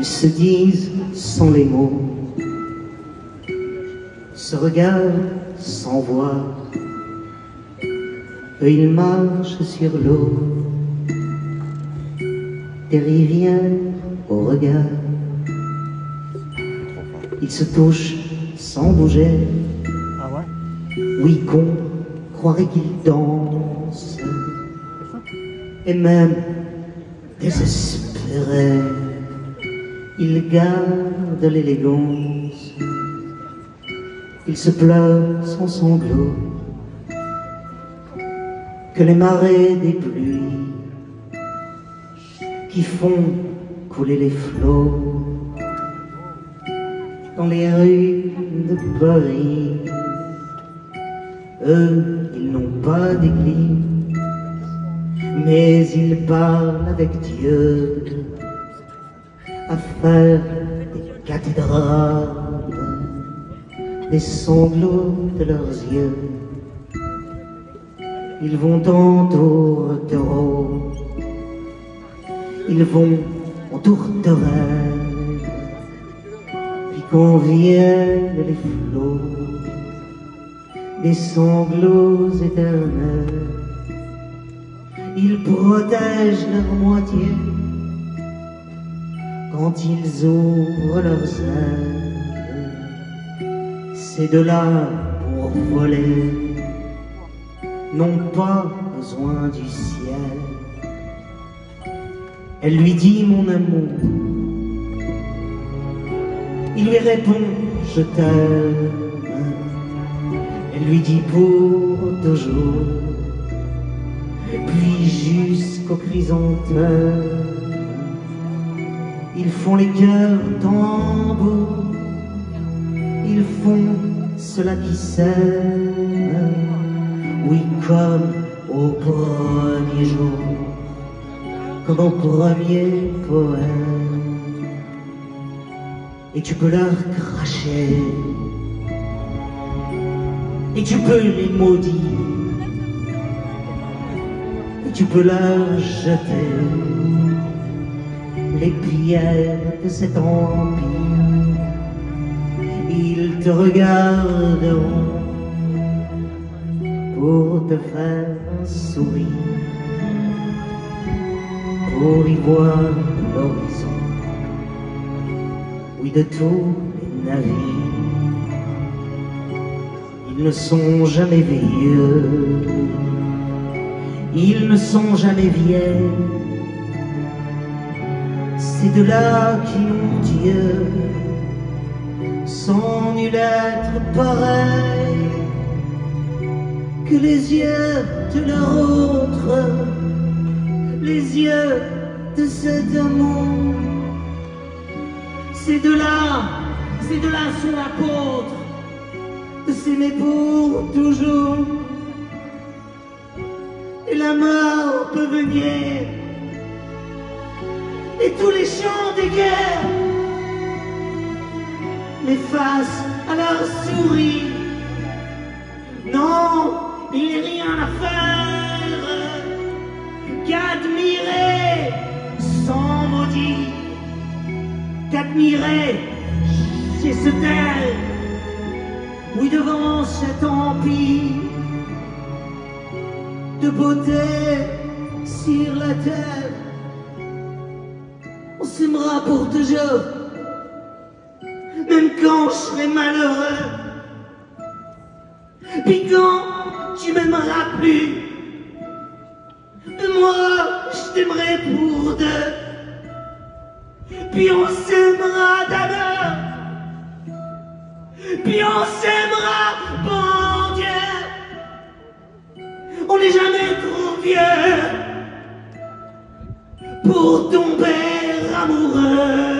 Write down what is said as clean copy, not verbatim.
Ils se disent sans les mots, se regardent sans voix. Eux ils marchent sur l'eau, des rivières au regard. Ils se touchent sans bouger. Ah ouais? Oui, qu'on croirait qu'ils dansent. Et même désespérés, ils gardent l'élégance. Ils se pleurent sans sanglots, que les marées des pluies qui font couler les flots dans les rues de Paris. Eux, ils n'ont pas d'église, mais ils parlent avec Dieu à faire des cathédrales, des sanglots de leurs yeux. Ils vont en tourtereaux, ils vont en tourterelle, puis quand viennent les flots, des sanglots éternels, ils protègent leur moitié quand ils ouvrent leurs ailes. Ces deux-là pour voler n'ont pas besoin du ciel. Elle lui dit mon amour, il lui répond je t'aime. Elle lui dit pour toujours, puis jusqu'au chrysanthème, ils font les cœurs tambours, ils font cela qui s'aime. Oui, comme au premier jour, comme au premier poème. Et tu peux leur cracher, et tu peux les maudire, et tu peux leur jeter les pierres de cet empire. Ils te regarderont pour te faire un sourire, pour y voir l'horizon, oui, de tous les navires. Ils ne sont jamais vieux, ils ne sont jamais vieilles, ces deux-là qui ont Dieu, sans nul être pareil que les yeux de leur autre, les yeux de cet amour. Ces deux-là sont l'apôtre de s'aimer pour toujours. Et la mort peut venir, et tous les chants des guerres, mais face à leur sourire, non, il n'est rien à faire qu'admirer sans maudire, qu'admirer c'est se taire, oui, devant cet empire de beauté sur la terre. On s'aimera pour toujours, même quand je serai malheureux. Puis quand tu m'aimeras plus, moi je t'aimerai pour deux. Puis on s'aimera d'abord, puis on s'aimera, bon Dieu. On n'est jamais trop vieux pour tomber amoureux.